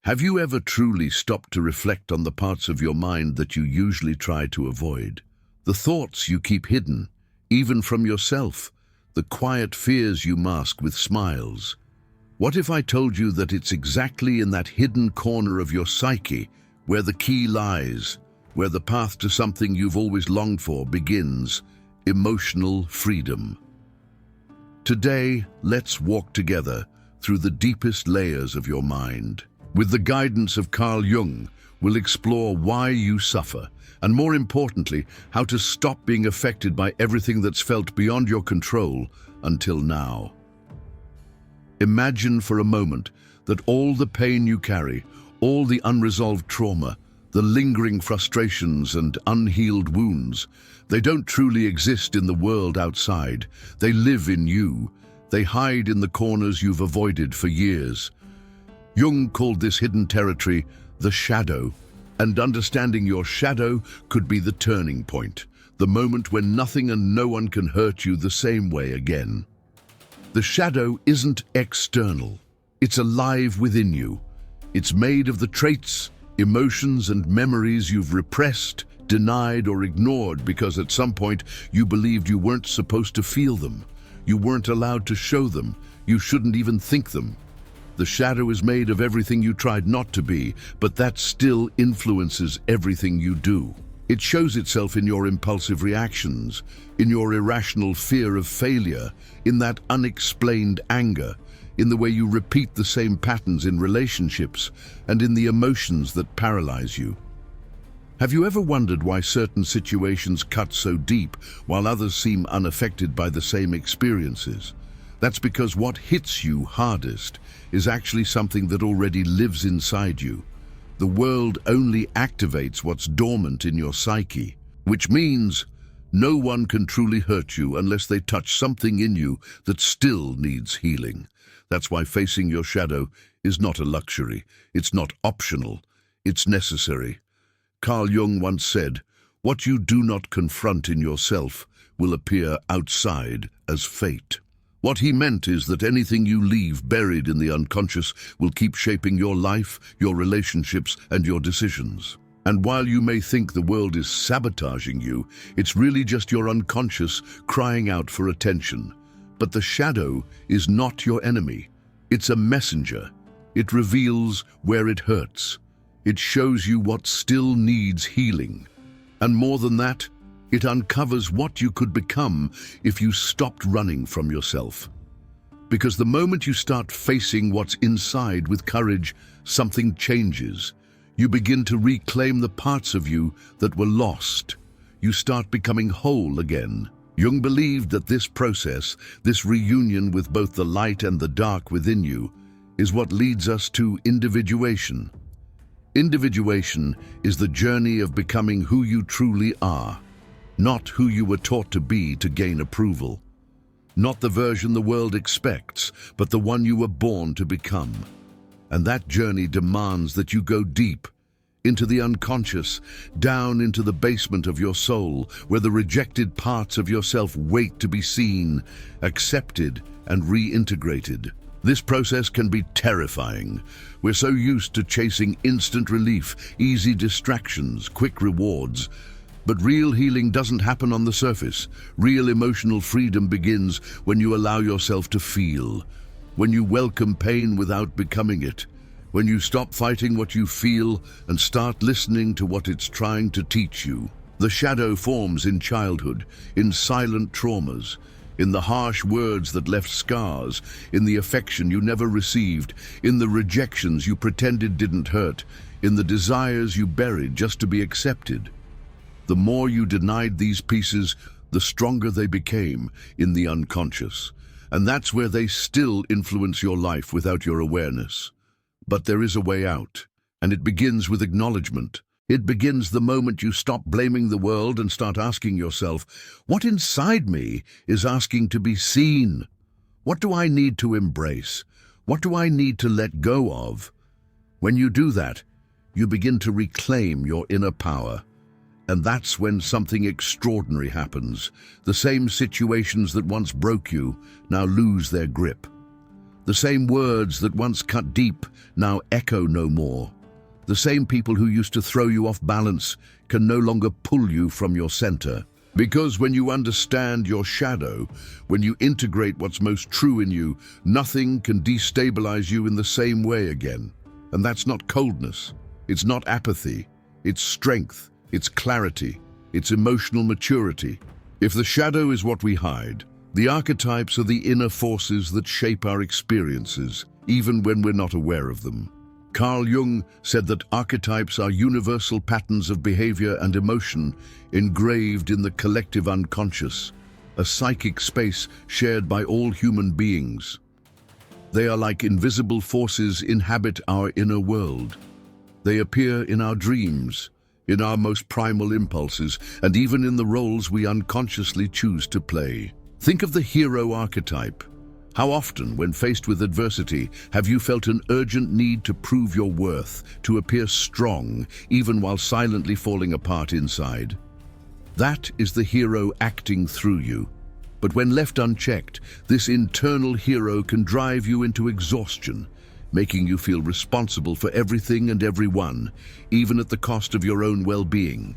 Have you ever truly stopped to reflect on the parts of your mind that you usually try to avoid? The thoughts you keep hidden, even from yourself, the quiet fears you mask with smiles. What if I told you that it's exactly in that hidden corner of your psyche where the key lies, where the path to something you've always longed for begins, emotional freedom? Today, let's walk together through the deepest layers of your mind. With the guidance of Jung, we'll explore why you suffer, and more importantly, how to stop being affected by everything that's felt beyond your control until now. Imagine for a moment that all the pain you carry, all the unresolved trauma, the lingering frustrations and unhealed wounds, they don't truly exist in the world outside. They live in you. They hide in the corners you've avoided for years. Jung called this hidden territory the shadow, and understanding your shadow could be the turning point, the moment when nothing and no one can hurt you the same way again. The shadow isn't external. It's alive within you. It's made of the traits, emotions, and memories you've repressed, denied, or ignored because at some point you believed you weren't supposed to feel them. You weren't allowed to show them. You shouldn't even think them. The shadow is made of everything you tried not to be, but that still influences everything you do. It shows itself in your impulsive reactions, in your irrational fear of failure, in that unexplained anger, in the way you repeat the same patterns in relationships, and in the emotions that paralyze you. Have you ever wondered why certain situations cut so deep while others seem unaffected by the same experiences? That's because what hits you hardest is actually something that already lives inside you. The world only activates what's dormant in your psyche, which means no one can truly hurt you unless they touch something in you that still needs healing. That's why facing your shadow is not a luxury. It's not optional. It's necessary. Jung once said, "What you do not confront in yourself will appear outside as fate." What he meant is that anything you leave buried in the unconscious will keep shaping your life, your relationships, and your decisions. And while you may think the world is sabotaging you, it's really just your unconscious crying out for attention. But the shadow is not your enemy. It's a messenger. It reveals where it hurts. It shows you what still needs healing. And more than that, it uncovers what you could become if you stopped running from yourself. Because the moment you start facing what's inside with courage, something changes. You begin to reclaim the parts of you that were lost. You start becoming whole again. Jung believed that this process, this reunion with both the light and the dark within you, is what leads us to individuation. Individuation is the journey of becoming who you truly are. Not who you were taught to be to gain approval. Not the version the world expects, but the one you were born to become. And that journey demands that you go deep, into the unconscious, down into the basement of your soul, where the rejected parts of yourself wait to be seen, accepted, and reintegrated. This process can be terrifying. We're so used to chasing instant relief, easy distractions, quick rewards. But real healing doesn't happen on the surface. Real emotional freedom begins when you allow yourself to feel, when you welcome pain without becoming it, when you stop fighting what you feel and start listening to what it's trying to teach you. The shadow forms in childhood, in silent traumas, in the harsh words that left scars, in the affection you never received, in the rejections you pretended didn't hurt, in the desires you buried just to be accepted. The more you denied these pieces, the stronger they became in the unconscious. And that's where they still influence your life without your awareness. But there is a way out, and it begins with acknowledgement. It begins the moment you stop blaming the world and start asking yourself, what inside me is asking to be seen? What do I need to embrace? What do I need to let go of? When you do that, you begin to reclaim your inner power. And that's when something extraordinary happens. The same situations that once broke you now lose their grip. The same words that once cut deep now echo no more. The same people who used to throw you off balance can no longer pull you from your center. Because when you understand your shadow, when you integrate what's most true in you, nothing can destabilize you in the same way again. And that's not coldness. It's not apathy. It's strength. It's clarity. It's emotional maturity. If the shadow is what we hide, the archetypes are the inner forces that shape our experiences, even when we're not aware of them. Carl Jung said that archetypes are universal patterns of behavior and emotion engraved in the collective unconscious, a psychic space shared by all human beings. They are like invisible forces inhabit our inner world. They appear in our dreams, in our most primal impulses, and even in the roles we unconsciously choose to play. Think of the hero archetype. How often, when faced with adversity, have you felt an urgent need to prove your worth, to appear strong, even while silently falling apart inside? That is the hero acting through you. But when left unchecked, this internal hero can drive you into exhaustion, making you feel responsible for everything and everyone, even at the cost of your own well-being.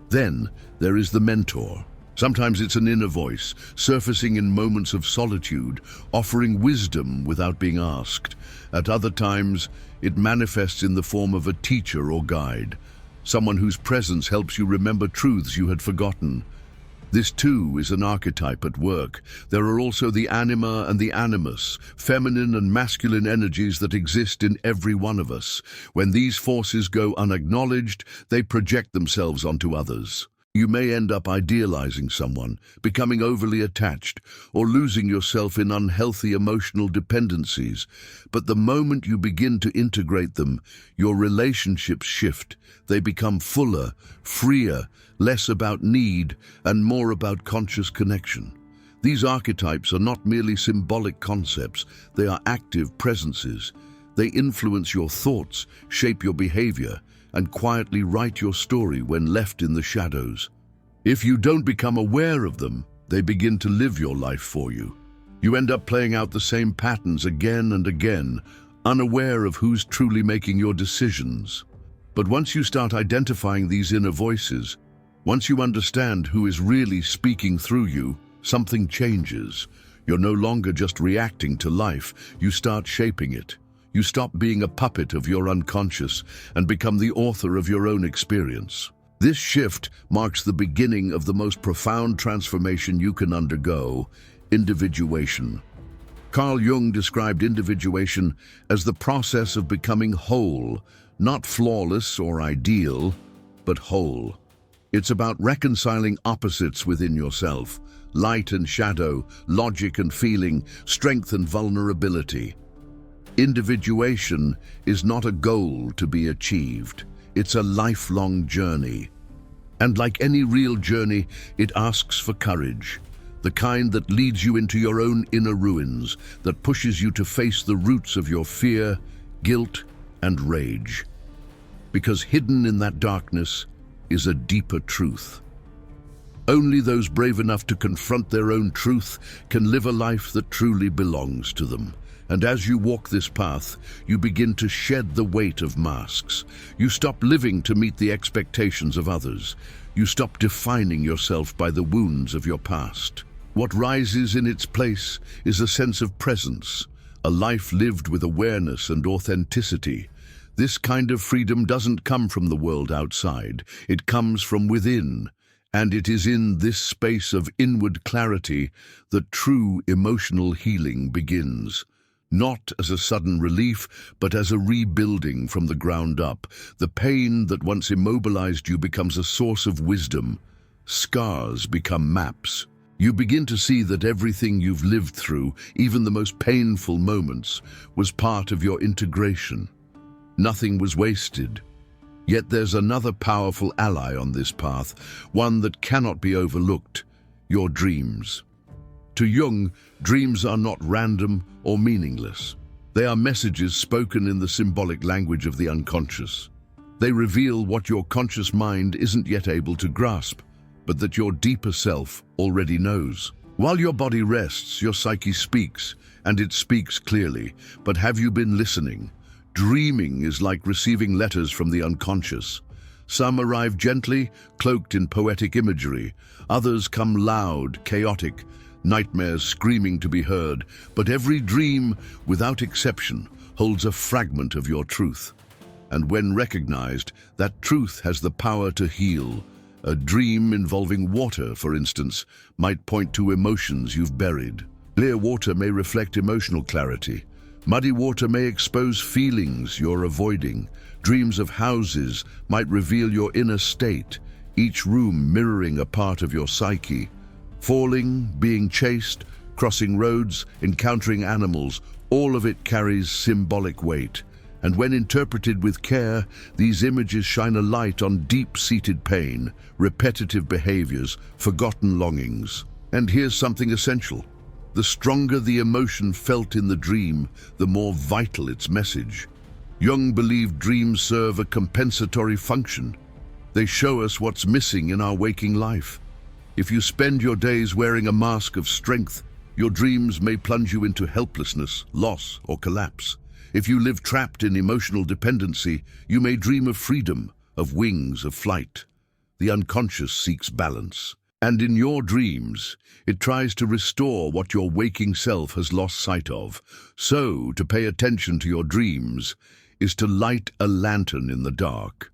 Then there is the mentor. Sometimes it's an inner voice, surfacing in moments of solitude, offering wisdom without being asked. At other times, it manifests in the form of a teacher or guide, someone whose presence helps you remember truths you had forgotten. This too is an archetype at work. There are also the anima and the animus, feminine and masculine energies that exist in every one of us. When these forces go unacknowledged, they project themselves onto others. You may end up idealizing someone, becoming overly attached, or losing yourself in unhealthy emotional dependencies. But the moment you begin to integrate them, your relationships shift. They become fuller, freer, less about need, and more about conscious connection. These archetypes are not merely symbolic concepts, they are active presences. They influence your thoughts, shape your behavior, and quietly write your story when left in the shadows. If you don't become aware of them, they begin to live your life for you. You end up playing out the same patterns again and again, unaware of who's truly making your decisions. But once you start identifying these inner voices, once you understand who is really speaking through you, something changes. You're no longer just reacting to life, you start shaping it. You stop being a puppet of your unconscious and become the author of your own experience. This shift marks the beginning of the most profound transformation you can undergo: individuation. Carl Jung described individuation as the process of becoming whole, not flawless or ideal, but whole. It's about reconciling opposites within yourself: light and shadow, logic and feeling, strength and vulnerability. Individuation is not a goal to be achieved. It's a lifelong journey. And like any real journey, it asks for courage, the kind that leads you into your own inner ruins, that pushes you to face the roots of your fear, guilt, and rage. Because hidden in that darkness is a deeper truth. Only those brave enough to confront their own truth can live a life that truly belongs to them. And as you walk this path, you begin to shed the weight of masks. You stop living to meet the expectations of others. You stop defining yourself by the wounds of your past. What rises in its place is a sense of presence, a life lived with awareness and authenticity. This kind of freedom doesn't come from the world outside. It comes from within. And it is in this space of inward clarity that true emotional healing begins. Not as a sudden relief, but as a rebuilding from the ground up. The pain that once immobilized you becomes a source of wisdom. Scars become maps. You begin to see that everything you've lived through, even the most painful moments, was part of your integration. Nothing was wasted. Yet there's another powerful ally on this path, one that cannot be overlooked: your dreams. To Jung, dreams are not random or meaningless. They are messages spoken in the symbolic language of the unconscious. They reveal what your conscious mind isn't yet able to grasp, but that your deeper self already knows. While your body rests, your psyche speaks, and it speaks clearly. But have you been listening? Dreaming is like receiving letters from the unconscious. Some arrive gently, cloaked in poetic imagery. Others come loud, chaotic, nightmares screaming to be heard. But every dream, without exception, holds a fragment of your truth. And when recognized, that truth has the power to heal. A dream involving water, for instance, might point to emotions you've buried. Clear water may reflect emotional clarity. Muddy water may expose feelings you're avoiding. Dreams of houses might reveal your inner state, each room mirroring a part of your psyche. Falling, being chased, crossing roads, encountering animals, all of it carries symbolic weight. And when interpreted with care, these images shine a light on deep-seated pain, repetitive behaviors, forgotten longings. And here's something essential. The stronger the emotion felt in the dream, the more vital its message. Jung believed dreams serve a compensatory function. They show us what's missing in our waking life. If you spend your days wearing a mask of strength, your dreams may plunge you into helplessness, loss, or collapse. If you live trapped in emotional dependency, you may dream of freedom, of wings, of flight. The unconscious seeks balance. And in your dreams, it tries to restore what your waking self has lost sight of. So, to pay attention to your dreams is to light a lantern in the dark.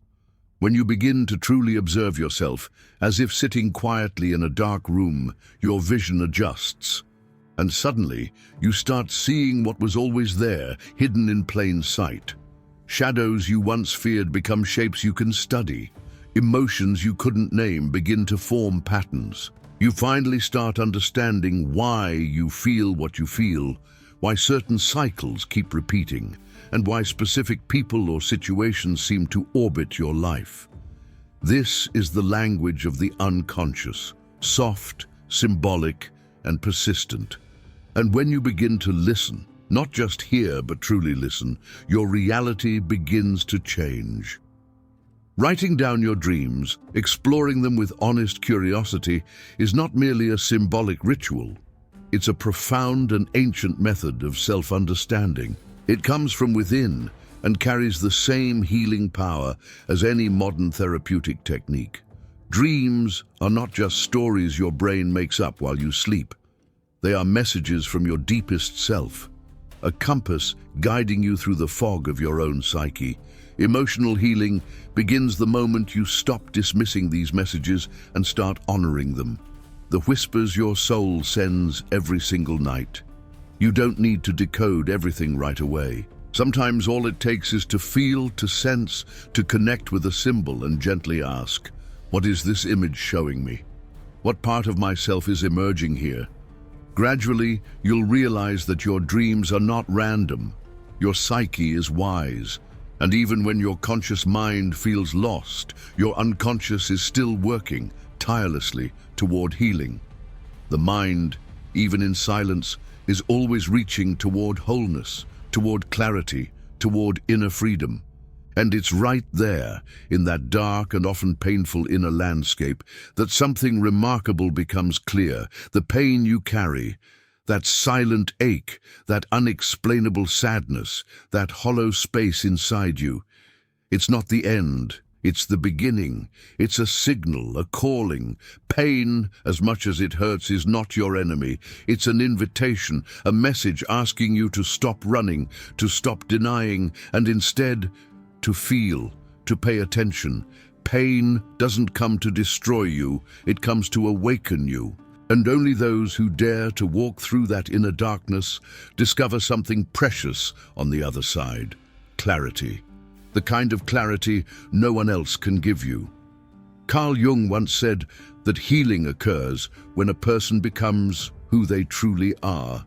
When you begin to truly observe yourself, as if sitting quietly in a dark room, your vision adjusts. And suddenly, you start seeing what was always there, hidden in plain sight. Shadows you once feared become shapes you can study. Emotions you couldn't name begin to form patterns. You finally start understanding why you feel what you feel, why certain cycles keep repeating, and why specific people or situations seem to orbit your life. This is the language of the unconscious, soft, symbolic, and persistent. And when you begin to listen, not just hear but truly listen, your reality begins to change. Writing down your dreams, exploring them with honest curiosity, is not merely a symbolic ritual. It's a profound and ancient method of self-understanding. It comes from within and carries the same healing power as any modern therapeutic technique. Dreams are not just stories your brain makes up while you sleep. They are messages from your deepest self, a compass guiding you through the fog of your own psyche. Emotional healing begins the moment you stop dismissing these messages and start honoring them. The whispers your soul sends every single night. You don't need to decode everything right away. Sometimes all it takes is to feel, to sense, to connect with a symbol and gently ask, what is this image showing me? What part of myself is emerging here? Gradually, you'll realize that your dreams are not random. Your psyche is wise. And even when your conscious mind feels lost, your unconscious is still working tirelessly toward healing. The mind, even in silence, is always reaching toward wholeness, toward clarity, toward inner freedom. And it's right there, in that dark and often painful inner landscape, that something remarkable becomes clear. The pain you carry, that silent ache, that unexplainable sadness, that hollow space inside you. It's not the end, it's the beginning. It's a signal, a calling. Pain, as much as it hurts, is not your enemy. It's an invitation, a message asking you to stop running, to stop denying, and instead to feel, to pay attention. Pain doesn't come to destroy you, it comes to awaken you. And only those who dare to walk through that inner darkness discover something precious on the other side. Clarity. The kind of clarity no one else can give you. Carl Jung once said that healing occurs when a person becomes who they truly are.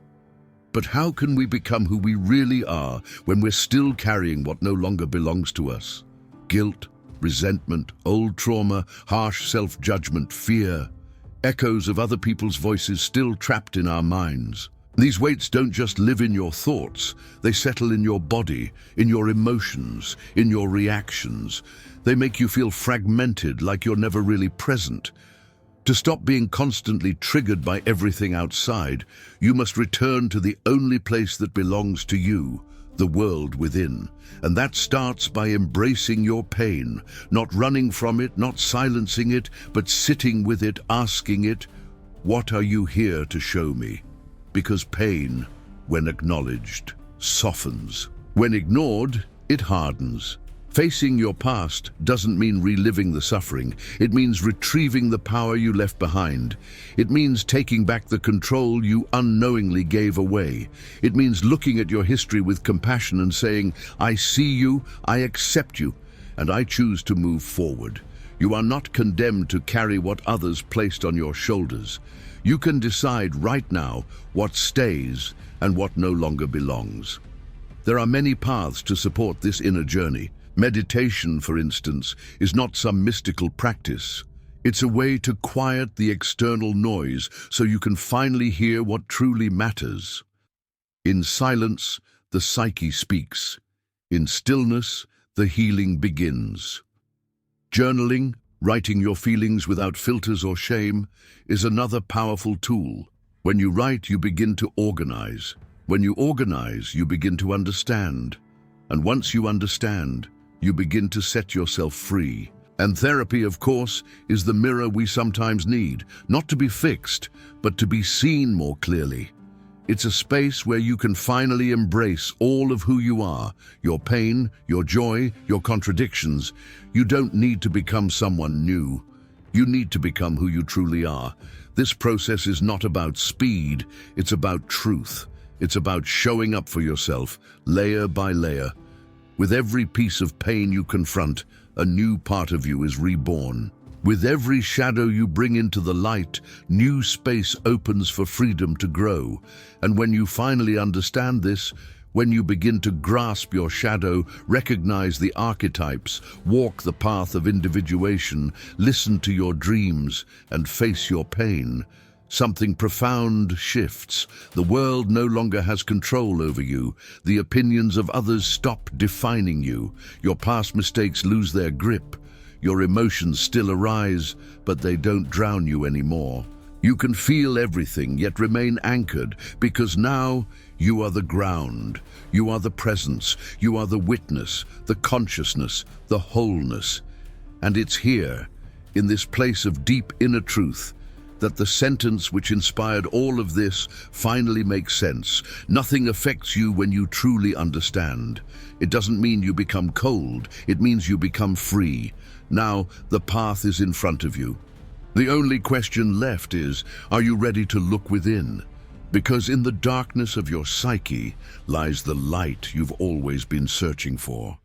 But how can we become who we really are when we're still carrying what no longer belongs to us? Guilt, resentment, old trauma, harsh self-judgment, fear. Echoes of other people's voices still trapped in our minds. These weights don't just live in your thoughts, they settle in your body, in your emotions, in your reactions. They make you feel fragmented, like you're never really present. To stop being constantly triggered by everything outside, you must return to the only place that belongs to you, the world within. And that starts by embracing your pain, not running from it, not silencing it, but sitting with it, asking it, "What are you here to show me?" Because pain, when acknowledged, softens. When ignored, it hardens. Facing your past doesn't mean reliving the suffering. It means retrieving the power you left behind. It means taking back the control you unknowingly gave away. It means looking at your history with compassion and saying, "I see you, I accept you, and I choose to move forward." You are not condemned to carry what others placed on your shoulders. You can decide right now what stays and what no longer belongs. There are many paths to support this inner journey. Meditation, for instance, is not some mystical practice. It's a way to quiet the external noise so you can finally hear what truly matters. In silence, the psyche speaks. In stillness, the healing begins. Journaling, writing your feelings without filters or shame, is another powerful tool. When you write, you begin to organize. When you organize, you begin to understand. And once you understand, you begin to set yourself free. And therapy, of course, is the mirror we sometimes need, not to be fixed, but to be seen more clearly. It's a space where you can finally embrace all of who you are, your pain, your joy, your contradictions. You don't need to become someone new. You need to become who you truly are. This process is not about speed, it's about truth. It's about showing up for yourself, layer by layer. With every piece of pain you confront, a new part of you is reborn. With every shadow you bring into the light, new space opens for freedom to grow. And when you finally understand this, when you begin to grasp your shadow, recognize the archetypes, walk the path of individuation, listen to your dreams, and face your pain, something profound shifts. The world no longer has control over you. The opinions of others stop defining you. Your past mistakes lose their grip. Your emotions still arise, but they don't drown you anymore. You can feel everything, yet remain anchored, because now you are the ground. You are the presence. You are the witness, the consciousness, the wholeness. And it's here, in this place of deep inner truth, that the sentence which inspired all of this finally makes sense. Nothing affects you when you truly understand. It doesn't mean you become cold, it means you become free. Now the path is in front of you. The only question left is, are you ready to look within? Because in the darkness of your psyche lies the light you've always been searching for.